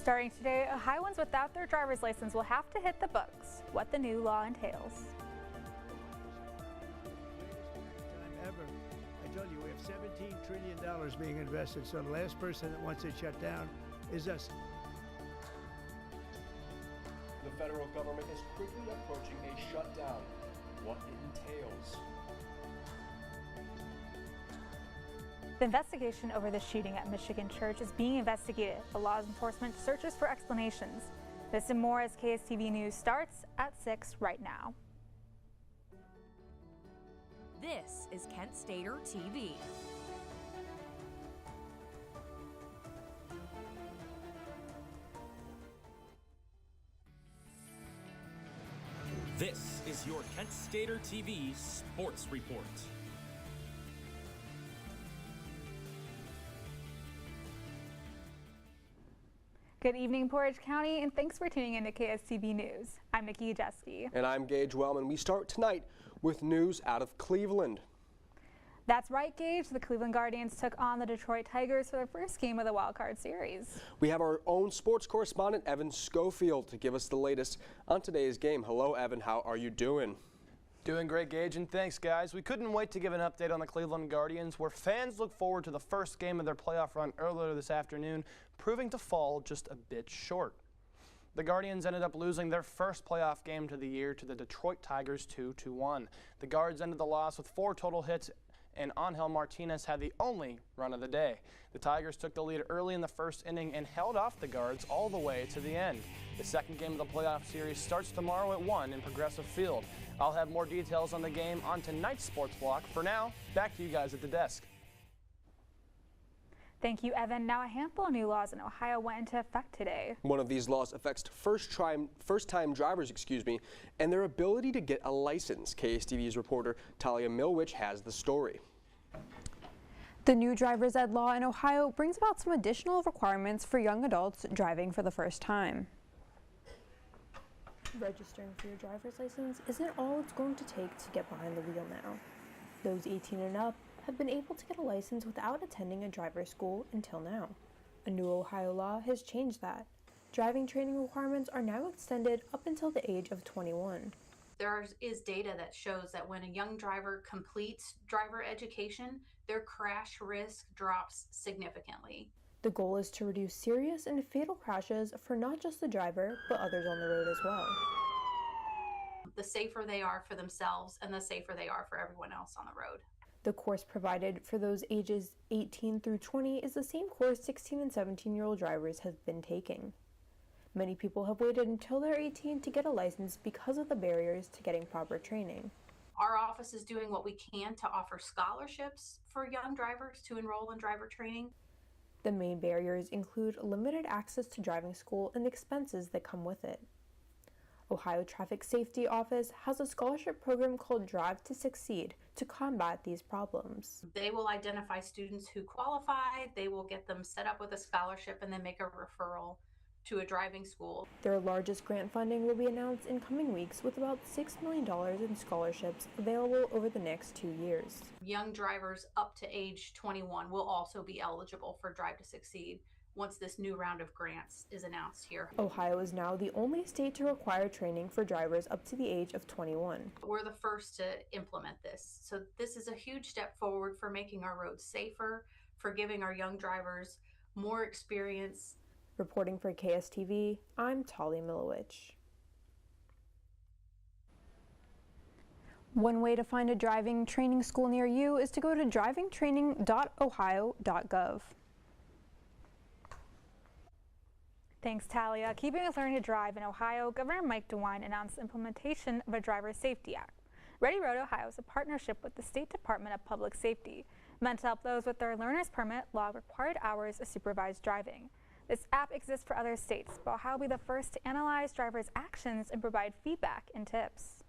Starting today, Ohioans without their driver's license will have to hit the books. What the new law entails. Ever. I told you we have $17 trillion being invested, so the last person that wants it shut down is us. The federal government is quickly approaching a shutdown. What it entails. The investigation over the shooting at Michigan Church is being investigated. The law enforcement searches for explanations. This and more as KSTV News starts at 6 right now. This is Kent Stater TV. This is your Kent Stater TV Sports Report. Good evening, Portage County, and thanks for tuning in to KSTV News. I'm Nikki Jajeski. And I'm Gage Wellman. We start tonight with news out of Cleveland. That's right, Gage. The Cleveland Guardians took on the Detroit Tigers for their first game of the Wild Card Series. We have our own sports correspondent, Evan Schofield, to give us the latest on today's game. Hello, Evan. How are you doing? Doing great, Gage, and thanks, guys. We couldn't wait to give an update on the Cleveland Guardians, where fans look forward to the first game of their playoff run earlier this afternoon, proving to fall just a bit short. The Guardians ended up losing their first playoff game to the year to the Detroit Tigers 2-1. The Guards ended the loss with 4 total hits, and Angel Martinez had the only run of the day. The Tigers took the lead early in the first inning and held off the Guards all the way to the end. The second game of the playoff series starts tomorrow at 1 in Progressive Field. I'll have more details on the game on tonight's sports block. For now, back to you guys at the desk. Thank you, Evan. Now, a handful of new laws in Ohio went into effect today. One of these laws affects first-time drivers, and their ability to get a license. KSTV's reporter Talia Milwich has the story. The new driver's ed law in Ohio brings about some additional requirements for young adults driving for the first time. Registering for your driver's license isn't all it's going to take to get behind the wheel now. Those 18 and up have been able to get a license without attending a driver's school until now. A new Ohio law has changed that. Driving training requirements are now extended up until the age of 21. There is data that shows that when a young driver completes driver education, their crash risk drops significantly. The goal is to reduce serious and fatal crashes for not just the driver, but others on the road as well. The safer they are for themselves and the safer they are for everyone else on the road. The course provided for those ages 18 through 20 is the same course 16 and 17-year-old drivers have been taking. Many people have waited until they're 18 to get a license because of the barriers to getting proper training. Our office is doing what we can to offer scholarships for young drivers to enroll in driver training. The main barriers include limited access to driving school and expenses that come with it. Ohio Traffic Safety Office has a scholarship program called Drive to Succeed to combat these problems. They will identify students who qualify, they will get them set up with a scholarship and then make a referral to a driving school. Their largest grant funding will be announced in coming weeks with about $6 million in scholarships available over the next 2 years. Young drivers up to age 21 will also be eligible for Drive to Succeed once this new round of grants is announced here. Ohio is now the only state to require training for drivers up to the age of 21. We're the first to implement this. So this is a huge step forward for making our roads safer, for giving our young drivers more experience. Reporting for KSTV, I'm Talia Milowich. One way to find a driving training school near you is to go to drivingtraining.ohio.gov. Thanks, Talia. Keeping with learning to drive in Ohio, Governor Mike DeWine announced the implementation of a Driver Safety Act. Ready Road Ohio is a partnership with the State Department of Public Safety, meant to help those with their learner's permit log required hours of supervised driving. This app exists for other states, but Ohio will be the first to analyze drivers' actions and provide feedback and tips.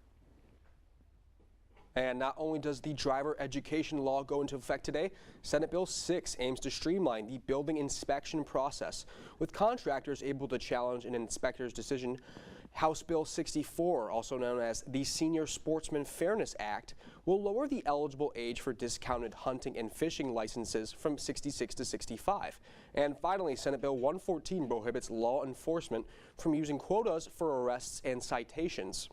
And not only does the driver education law go into effect today, Senate Bill 6 aims to streamline the building inspection process, with contractors able to challenge an inspector's decision House Bill 64, also known as the Senior Sportsman Fairness Act, will lower the eligible age for discounted hunting and fishing licenses from 66 to 65. And finally, Senate Bill 114 prohibits law enforcement from using quotas for arrests and citations.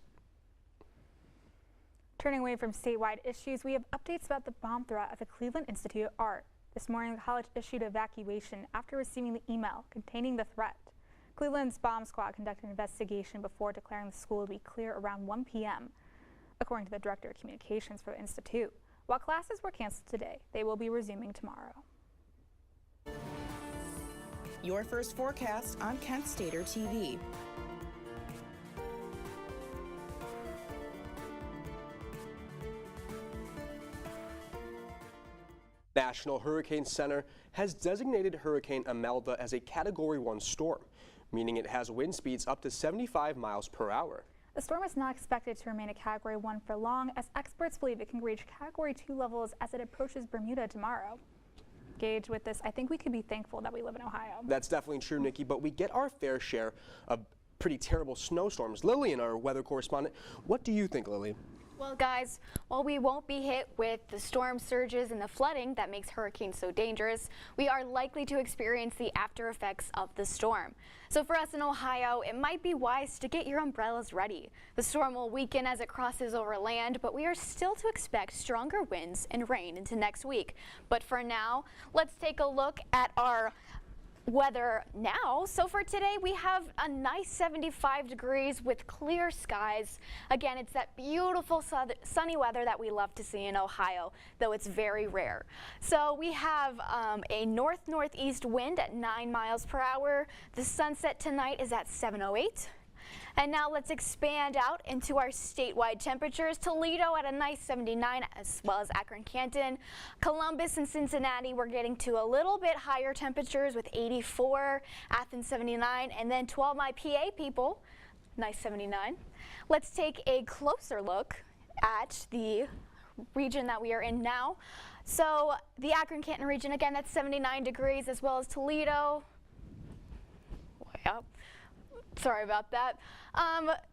Turning away from statewide issues, we have updates about the bomb threat at the Cleveland Institute of Art. This morning, the college issued evacuation after receiving the email containing the threat. Cleveland's bomb squad conducted an investigation before declaring the school to be clear around 1 p.m. According to the director of communications for the Institute, while classes were canceled today, they will be resuming tomorrow. Your first forecast on Kent Stater TV. National Hurricane Center has designated Hurricane Imelda as a Category 1 storm, meaning it has wind speeds up to 75 miles per hour. The storm is not expected to remain a Category 1 for long, as experts believe it can reach Category 2 levels as it approaches Bermuda tomorrow. Gage, with this, I think we could be thankful that we live in Ohio. That's definitely true, Nikki, but we get our fair share of pretty terrible snowstorms. Lillian, our weather correspondent, what do you think, Lillian? Well, guys, while we won't be hit with the storm surges and the flooding that makes hurricanes so dangerous, we are likely to experience the after effects of the storm. So for us in Ohio, it might be wise to get your umbrellas ready. The storm will weaken as it crosses over land, but we are still to expect stronger winds and rain into next week. But for now, let's take a look at our weather now. So for today, we have a nice 75 degrees with clear skies. Again, it's that beautiful sunny weather that we love to see in Ohio, though it's very rare. So we have a north-northeast wind at 9 miles per hour. The sunset tonight is at 7:08. And now let's expand out into our statewide temperatures. Toledo at a nice 79, as well as Akron, Canton. Columbus and Cincinnati, we're getting to a little bit higher temperatures with 84, Athens 79, and then 12 my PA people, nice 79. Let's take a closer look at the region that we are in now. So the Akron, Canton region, again, that's 79 degrees, as well as Toledo. Way up. Sorry about that.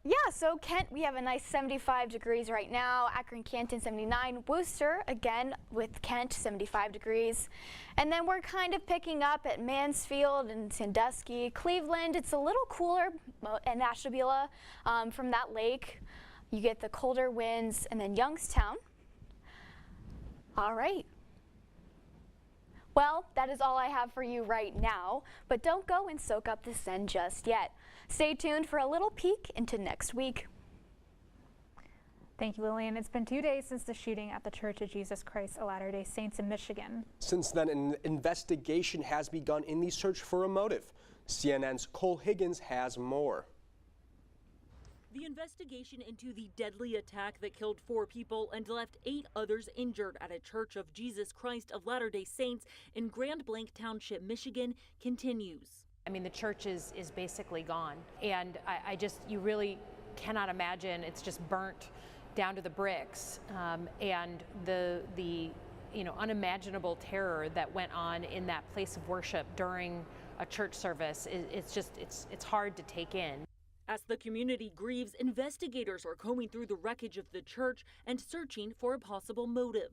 Yeah, so Kent, we have a nice 75 degrees right now. Akron, Canton, 79. Worcester, again, with Kent, 75 degrees. And then we're kind of picking up at Mansfield and Sandusky. Cleveland, it's a little cooler, and Ashtabula from that lake. You get the colder winds. And then Youngstown. All right. Well, that is all I have for you right now, but don't go and soak up the sun just yet. Stay tuned for a little peek into next week. Thank you, Lillian. It's been 2 days since the shooting at the Church of Jesus Christ of Latter-day Saints in Michigan. Since then, an investigation has begun in the search for a motive. CNN's Cole Higgins has more. The investigation into the deadly attack that killed 4 people and left 8 others injured at a Church of Jesus Christ of Latter-day Saints in Grand Blanc Township, Michigan, continues. I mean, the church is basically gone, and you really cannot imagine. It's just burnt down to the bricks, and the unimaginable terror that went on in that place of worship during a church service. It's hard to take in. As the community grieves, investigators are combing through the wreckage of the church and searching for a possible motive.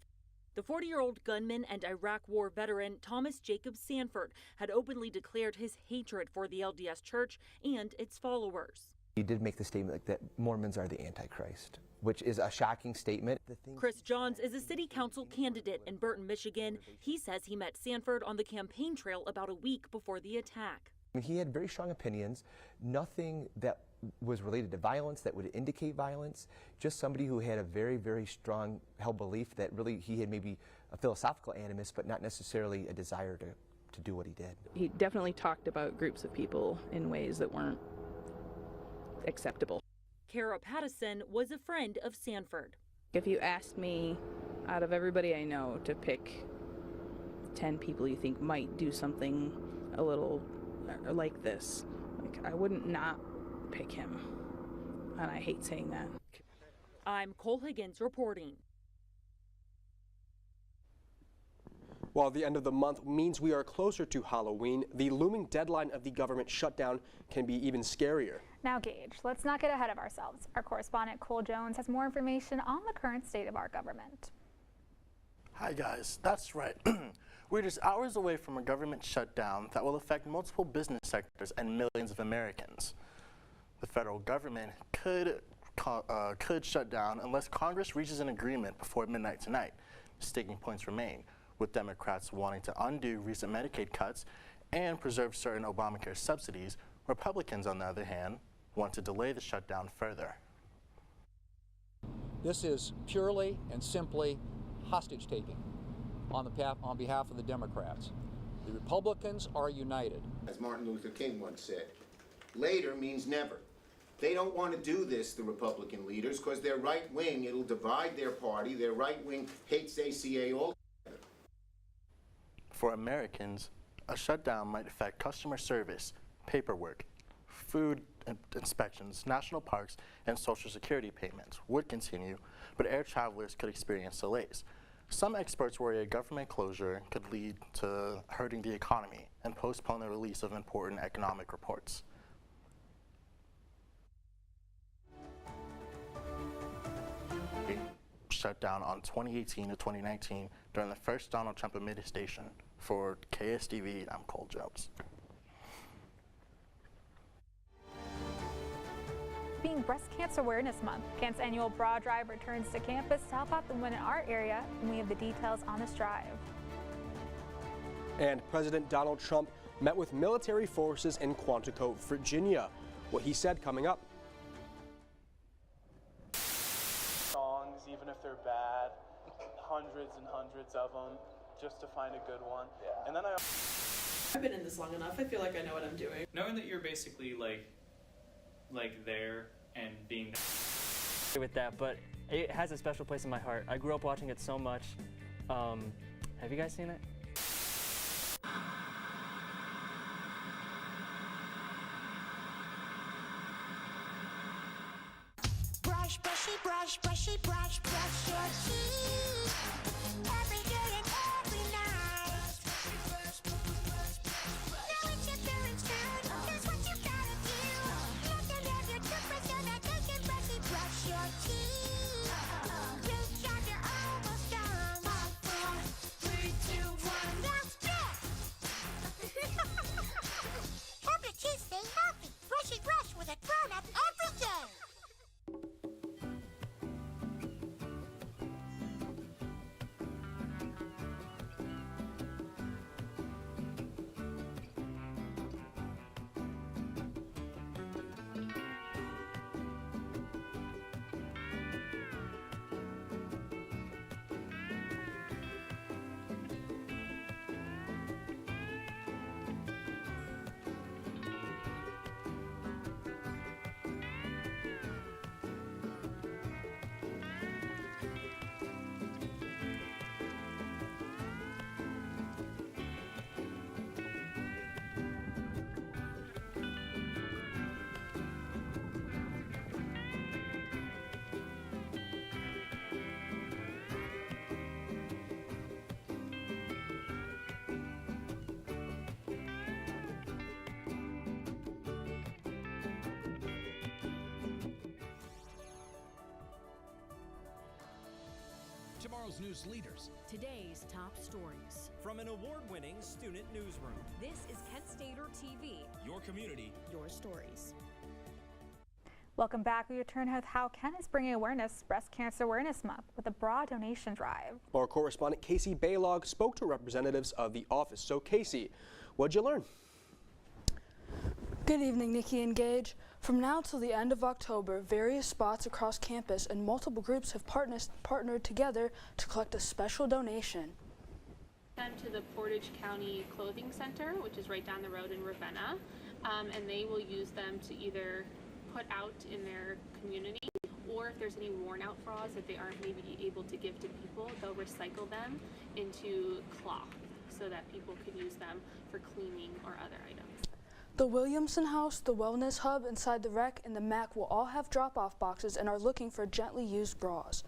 The 40-year-old gunman and Iraq War veteran Thomas Jacob Sanford had openly declared his hatred for the LDS Church and its followers. He did make the statement that Mormons are the Antichrist, which is a shocking statement. Chris Johns is a city council candidate in Burton, Michigan. He says he met Sanford on the campaign trail about a week before the attack. He had very strong opinions, nothing that was related to violence that would indicate violence, just somebody who had a very, very strong held belief that really he had maybe a philosophical animus, but not necessarily a desire to do what he did. He definitely talked about groups of people in ways that weren't acceptable. Kara Pattison was a friend of Sanford. If you asked me, out of everybody I know, to pick 10 people you think might do something a little like this, I wouldn't not pick him, and I hate saying that. I'm Cole Higgins reporting. While the end of the month means we are closer to Halloween, the looming deadline of the government shutdown can be even scarier. Now, Gage, let's not get ahead of ourselves. Our correspondent Cole Jones has more information on the current state of our government. Hi guys, that's right. We're just hours away from a government shutdown that will affect multiple business sectors and millions of Americans. The federal government could shut down unless Congress reaches an agreement before midnight tonight. Sticking points remain, with Democrats wanting to undo recent Medicaid cuts and preserve certain Obamacare subsidies. Republicans, on the other hand, want to delay the shutdown further. This is purely and simply hostage taking on behalf of the Democrats. The Republicans are united. As Martin Luther King once said, later means never. They don't want to do this, the Republican leaders, because they're right wing. It'll divide their party. Their right wing hates ACA altogether. For Americans, a shutdown might affect customer service, paperwork, food inspections, national parks, and Social Security payments would continue, but air travelers could experience delays. Some experts worry a government closure could lead to hurting the economy and postpone the release of important economic reports. Shut down on 2018 to 2019 during the first Donald Trump administration. For KSTV, I'm Cole Jones. Being Breast Cancer Awareness Month, Kent's annual bra drive returns to campus to help out the women in our area, and we have the details on this drive. And President Donald Trump met with military forces in Quantico, Virginia. What he said coming up. Songs, even if they're bad, hundreds and hundreds of them, just to find a good one. Yeah. And then I've been in this long enough. I feel like I know what I'm doing. Knowing that you're basically like there and being with that, but it has a special place in my heart. I grew up watching it so much. Have you guys seen it? Brush, brushy, brush, brushy, brush, brush your teeth. Every day and every night. Now it's your parents' turn. Here's what you gotta do. You have to have your toothbrush so that they can brushy brush your teeth. Good job, you're almost done. 5, 4, 3, 2, 1. That's it. Help your teeth stay healthy. Brushy brush with a grown-up every day. Tomorrow's news leaders. Today's top stories. From an award-winning student newsroom. This is Kent Stater TV. Your community. Your stories. Welcome back. We return with how Kent is bringing awareness Breast Cancer Awareness Month with a bra donation drive. Our correspondent Casey Baylog spoke to representatives of the office. So Casey, what'd you learn? Good evening, Nikki and Gage. From now till the end of October, various spots across campus and multiple groups have partnered together to collect a special donation. Them to the Portage County Clothing Center, which is right down the road in Ravenna, and they will use them to either put out in their community, or if there's any worn out bras that they aren't maybe able to give to people, they'll recycle them into cloth so that people can use them for cleaning or other items. The Williamson House, the Wellness Hub inside the rec, and the MAC will all have drop-off boxes and are looking for gently used bras.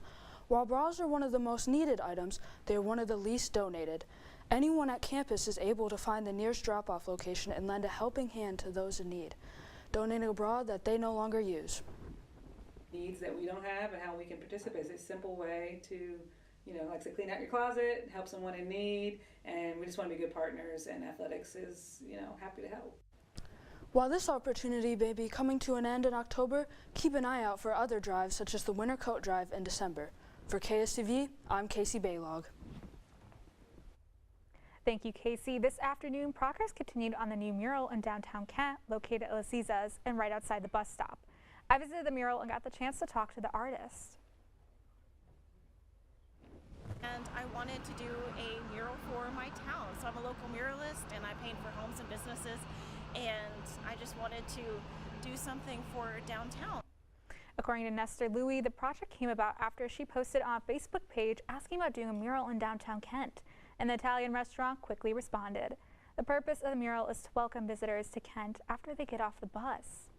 While bras are one of the most needed items, they are one of the least donated. Anyone at campus is able to find the nearest drop-off location and lend a helping hand to those in need. donating a bra that they no longer use. Needs that we don't have and how we can participate. It's a simple way to, like to clean out your closet, help someone in need, and we just want to be good partners, and athletics is, happy to help. While this opportunity may be coming to an end in October, keep an eye out for other drives such as the Winter Coat Drive in December. For KSTV, I'm Casey Baylog. Thank you, Casey. This afternoon, progress continued on the new mural in downtown Kent, located at Laciza's and right outside the bus stop. I visited the mural and got the chance to talk to the artist. And I wanted to do a mural for my town. So I'm a local muralist and I paint for homes and businesses. And I just wanted to do something for downtown. According to Nestor Louis, the project came about after she posted on a Facebook page asking about doing a mural in downtown Kent. And the Italian restaurant quickly responded. The purpose of the mural is to welcome visitors to Kent after they get off the bus.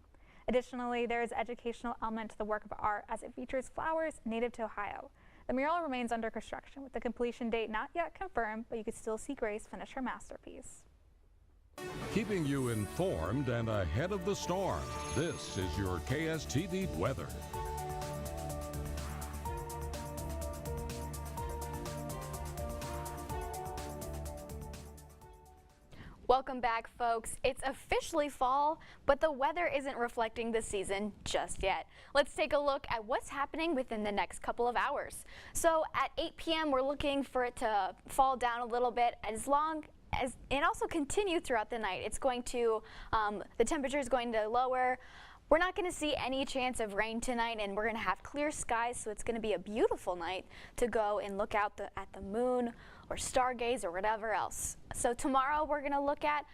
Additionally, there is an educational element to the work of art as it features flowers native to Ohio. The mural remains under construction with the completion date not yet confirmed, but you could still see Grace finish her masterpiece. Keeping you informed and ahead of the storm, this is your KSTV weather. Welcome back, folks. It's officially fall, but the weather isn't reflecting the season just yet. Let's take a look at what's happening within the next couple of hours. So at 8 p.m., we're looking for it to fall down a little bit and also continue throughout the night. It's going to, the temperature is going to lower. We're not going to see any chance of rain tonight, and we're going to have clear skies, so it's going to be a beautiful night to go and look out at the moon or stargaze or whatever else. So tomorrow we're going to look at,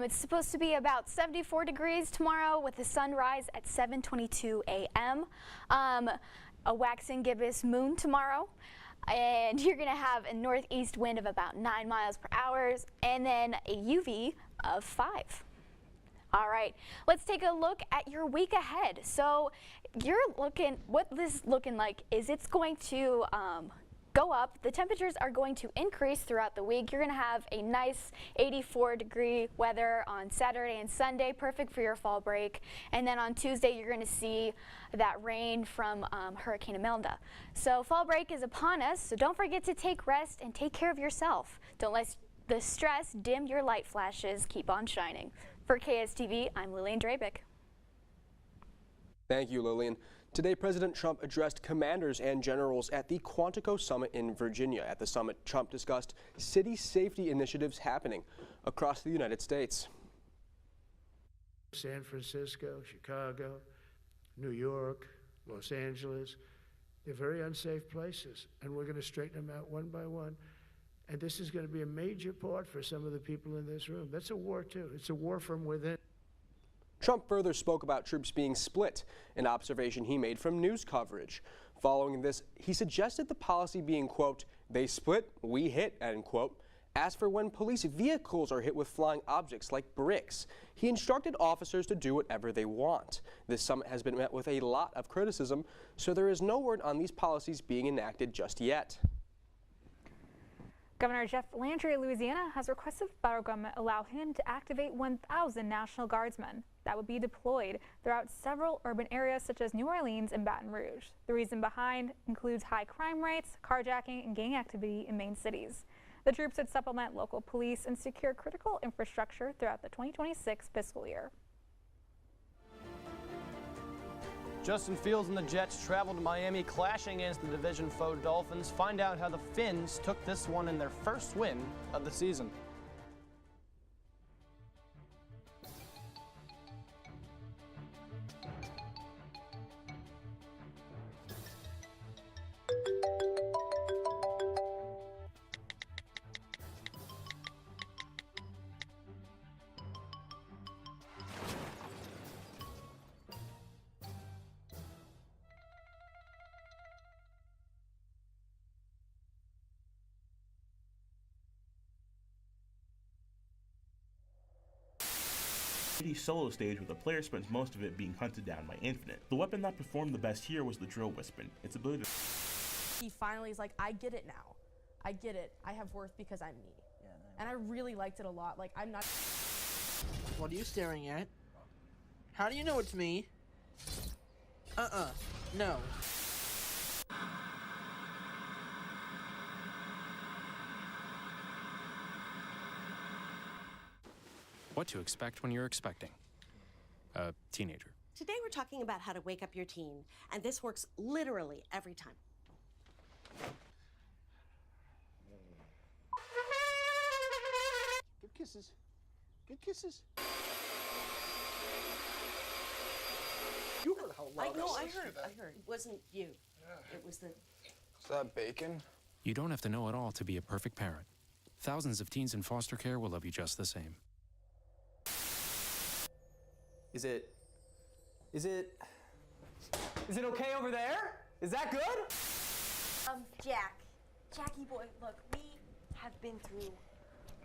it's supposed to be about 74 degrees tomorrow with the sunrise at 7:22 a.m. A waxing gibbous moon tomorrow. And you're going to have a northeast wind of about 9 miles per hour and then a UV of 5. All right, let's take a look at your week ahead. So what this is looking like is it's going to go up. The temperatures are going to increase throughout the week. You're going to have a nice 84-degree weather on Saturday and Sunday, perfect for your fall break. And then on Tuesday, you're going to see that rain from Hurricane Imelda. So fall break is upon us, so don't forget to take rest and take care of yourself. Don't let the stress dim your light flashes. Keep on shining. For KSTV, I'm Lillian Drabick. Thank you, Lillian. Today, President Trump addressed commanders and generals at the Quantico Summit in Virginia. At the summit, Trump discussed city safety initiatives happening across the United States. San Francisco, Chicago, New York, Los Angeles, they're very unsafe places, and we're going to straighten them out one by one. And this is going to be a major part for some of the people in this room. That's a war, too. It's a war from within. Trump further spoke about troops being split, an observation he made from news coverage. Following this, he suggested the policy being, quote, they split, we hit, end quote. As for when police vehicles are hit with flying objects like bricks, he instructed officers to do whatever they want. This summit has been met with a lot of criticism, so there is no word on these policies being enacted just yet. Governor Jeff Landry of Louisiana has requested the federal government allow him to activate 1,000 National Guardsmen that would be deployed throughout several urban areas such as New Orleans and Baton Rouge. The reason behind includes high crime rates, carjacking, and gang activity in main cities. The troops would supplement local police and secure critical infrastructure throughout the 2026 fiscal year. Justin Fields and the Jets traveled to Miami, clashing against the division foe Dolphins. Find out how the Finns took this one in their first win of the season. Solo stage where the player spends most of it being hunted down by Infinite. The weapon that performed the best here was the Drill Wispen. Its ability to... He finally is like, I get it now. I get it. I have worth because I'm me. And I really liked it a lot. Like, I'm not... What are you staring at? How do you know it's me? No. What to expect when you're expecting a teenager. Today we're talking about how to wake up your teen, and this works literally every time. Good kisses. Good kisses. You heard how loud I heard. It wasn't you. It was the... Is that bacon? You don't have to know it all to be a perfect parent. Thousands of teens in foster care will love you just the same. Is it okay over there? Is that good? Jackie boy, look, we have been through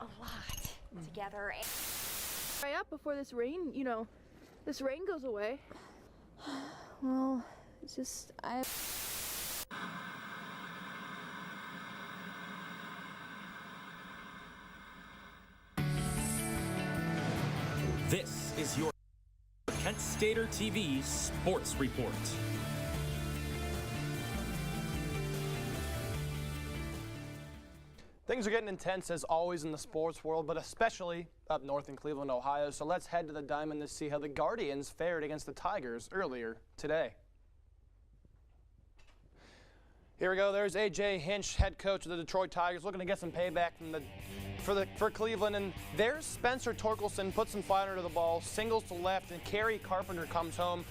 a lot together. Hurry up before this rain, this rain goes away. Well, it's just, This is your Kent Stater TV Sports Report. Things are getting intense as always in the sports world, but especially up north in Cleveland, Ohio. So let's head to the Diamond to see how the Guardians fared against the Tigers earlier today. Here we go. There's A.J. Hinch, head coach of the Detroit Tigers, looking to get some payback for Cleveland. And there's Spencer Torkelson, puts some fire into the ball, singles to left, and Kerry Carpenter comes home.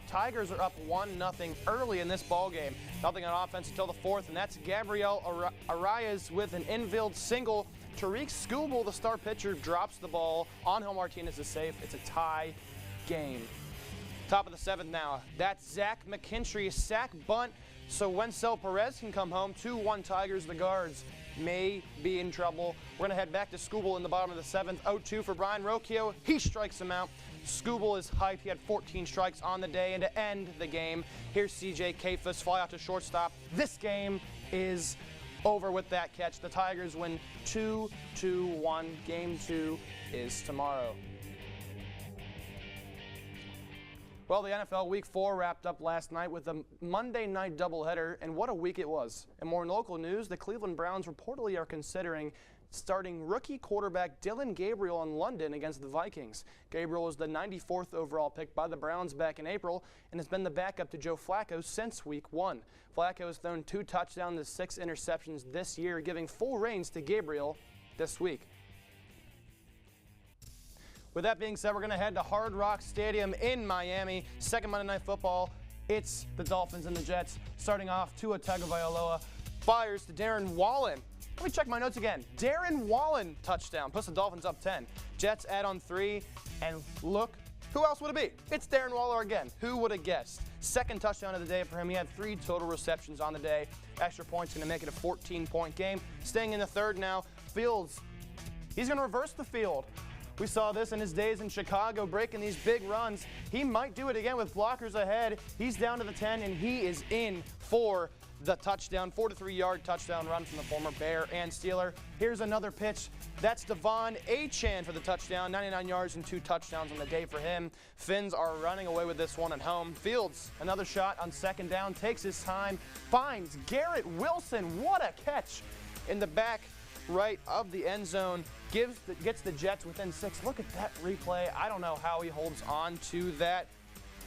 Tigers are up 1-0 early in this ball game. Nothing on offense until the fourth, and that's Gabriel Arias with an infield single. Tariq Skubal, the star pitcher, drops the ball. Angel Martinez is safe. It's a tie game. Top of the seventh now. That's Zach McKinstry, sack bunt, so Wenzel Perez can come home. 2-1 Tigers. The Guards may be in trouble. We're going to head back to Skubal in the bottom of the seventh. 0-2 for Brian Rocchio. He strikes him out. Skubal is hyped. He had 14 strikes on the day. And to end the game, here's C.J. Kafus fly out to shortstop. This game is over with that catch. The Tigers win 2-1. Game 2 is tomorrow. Well, the NFL Week 4 wrapped up last night with a Monday night doubleheader, and what a week it was. In more local news, the Cleveland Browns reportedly are considering starting rookie quarterback Dylan Gabriel in London against the Vikings. Gabriel was the 94th overall pick by the Browns back in April and has been the backup to Joe Flacco since Week 1. Flacco has thrown 2 touchdowns and 6 interceptions this year, giving full reins to Gabriel this week. With that being said, we're going to head to Hard Rock Stadium in Miami. Second Monday Night Football. It's the Dolphins and the Jets. Starting off, Tua Tagovailoa fires to Darren Wallen. Let me check my notes again. Darren Wallen touchdown. Puts the Dolphins up 10. Jets add on 3. And look, who else would it be? It's Darren Waller again. Who would have guessed? Second touchdown of the day for him. He had 3 total receptions on the day. Extra points going to make it a 14-point game. Staying in the third now, Fields. He's going to reverse the field. We saw this in his days in Chicago, breaking these big runs. He might do it again with blockers ahead. He's down to the 10, and he is in for the touchdown. 4-3-yard touchdown run from the former Bear and Steeler. Here's another pitch. That's Devon Achane for the touchdown. 99 yards and 2 touchdowns on the day for him. Finns are running away with this one at home. Fields, another shot on second down, takes his time, finds Garrett Wilson. What a catch in the back right of the end zone. Gets the Jets within 6. Look at that replay. I don't know how he holds on to that.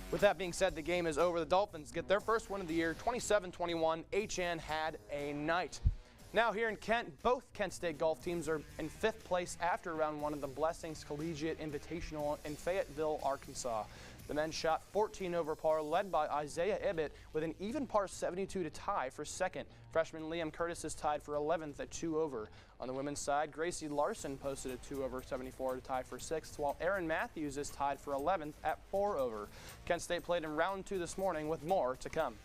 With that being said, the game is over. The Dolphins get their first win of the year, 27-21. Achane had a night. Now here in Kent, both Kent State golf teams are in 5th place after round 1 of the Blessings Collegiate Invitational in Fayetteville, Arkansas. The men shot 14 over par, led by Isaiah Ibbett with an even par 72 to tie for second. Freshman Liam Curtis is tied for 11th at 2 over. On the women's side, Gracie Larson posted a 2 over 74 to tie for 6th, while Erin Matthews is tied for 11th at 4 over. Kent State played in round 2 this morning with more to come.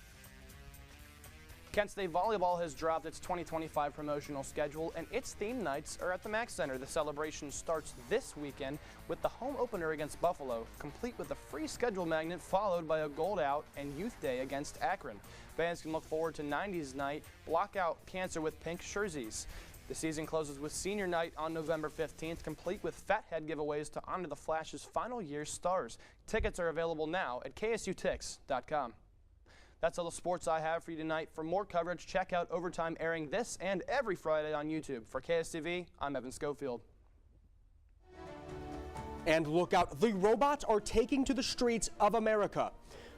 Kent State Volleyball has dropped its 2025 promotional schedule, and its theme nights are at the Mack Center. The celebration starts this weekend with the home opener against Buffalo, complete with a free schedule magnet followed by a gold out and youth day against Akron. Fans can look forward to 90s night, block out cancer with pink jerseys. The season closes with senior night on November 15th, complete with fathead giveaways to honor the Flash's final year stars. Tickets are available now at ksutix.com. That's all the sports I have for you tonight. For more coverage, check out Overtime, airing this and every Friday on YouTube. For KSTV, I'm Evan Schofield. And look out, the robots are taking to the streets of America,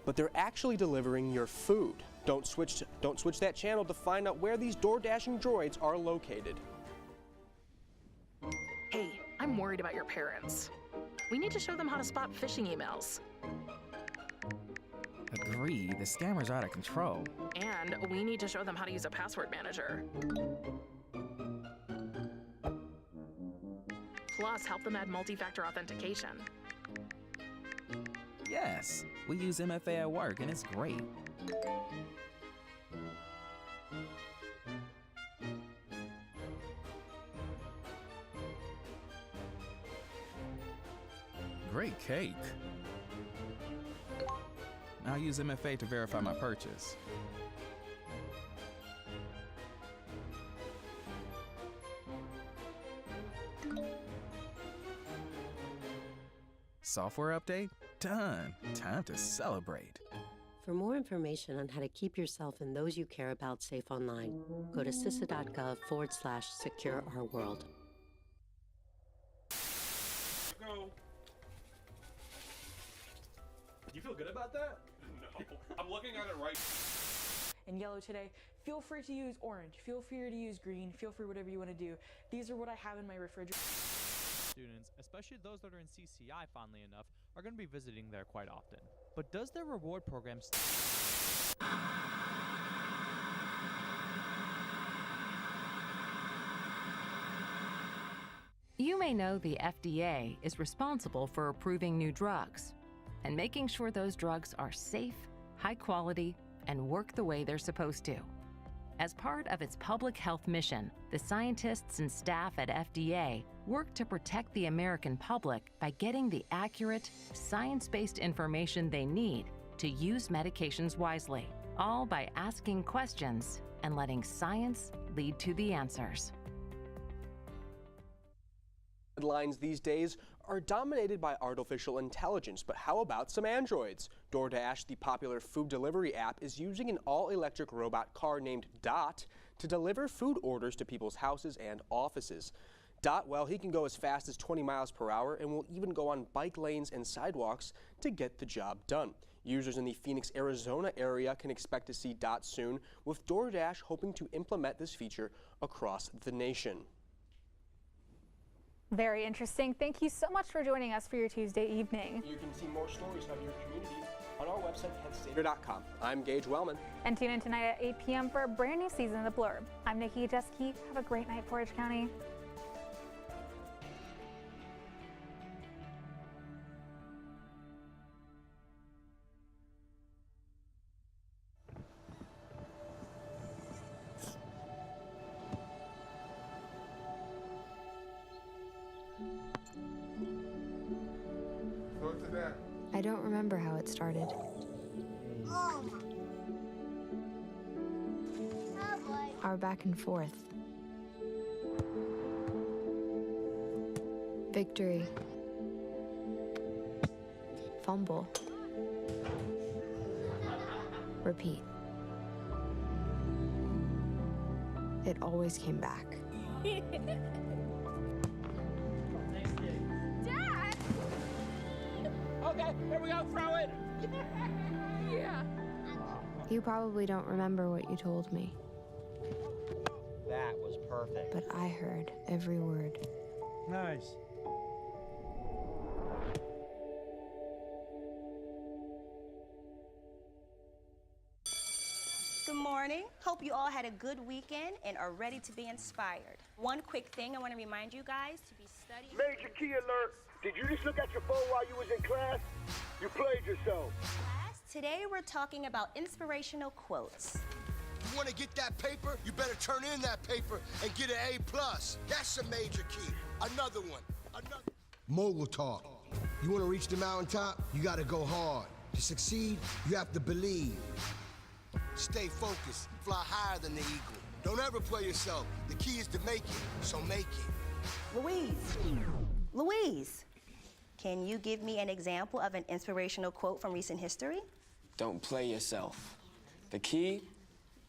but they're actually delivering your food. Don't switch that channel to find out where these door-dashing droids are located. Hey, I'm worried about your parents. We need to show them how to spot phishing emails. Agree, the scammers are out of control. And we need to show them how to use a password manager. Plus, help them add multi-factor authentication. Yes, we use MFA at work and it's great. Great cake. I'll use MFA to verify my purchase. Software update? Done. Time to celebrate. For more information on how to keep yourself and those you care about safe online, go to cisa.gov/secure-our-world. Go. Do you feel good about that? No. I'm looking at it right. And yellow today, feel free to use orange, feel free to use green, feel free whatever you want to do. These are what I have in my refrigerator. Students, especially those that are in CCI fondly enough, are going to be visiting there quite often. But does their reward program You may know the FDA is responsible for approving new drugs and making sure those drugs are safe, high quality, and work the way they're supposed to. As part of its public health mission, the scientists and staff at FDA work to protect the American public by getting the accurate, science-based information they need to use medications wisely, all by asking questions and letting science lead to the answers. Headlines these days are dominated by artificial intelligence, but how about some androids? DoorDash, the popular food delivery app, is using an all-electric robot car named Dot to deliver food orders to people's houses and offices. Dot, well, he can go as fast as 20 miles per hour and will even go on bike lanes and sidewalks to get the job done. Users in the Phoenix, Arizona area can expect to see Dot soon, with DoorDash hoping to implement this feature across the nation. Very interesting. Thank you so much for joining us for your Tuesday evening. You can see more stories about your community on our website, KSTV.com. I'm Gage Wellman. And tune in tonight at 8 p.m. for a brand new season of The Blurb. I'm Nikki Jeske. Have a great night, Portage County. I don't remember how it started. Our back and forth. Victory. Fumble. Repeat. It always came back. Dad! Okay, here we go, throw it! Yeah. You probably don't remember what you told me, That was perfect. but I heard every word. Nice. Good morning. Hope you all had a good weekend and are ready to be inspired. One quick thing I want to remind you guys to be studying. Major key alert. Did you just look at your phone while you was in class? You played yourself. Today we're talking about inspirational quotes. You want to get that paper? You better turn in that paper and get an A+. That's a major key. Another one. Mogul talk. You want to reach the mountaintop? You got to go hard. To succeed, you have to believe. Stay focused. Fly higher than the eagle. Don't ever play yourself. The key is to make it, so make it. Louise, can you give me an example of an inspirational quote from recent history? Don't play yourself. The key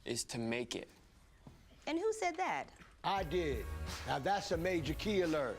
is to make it. And who said that? I did. Now that's a major key alert.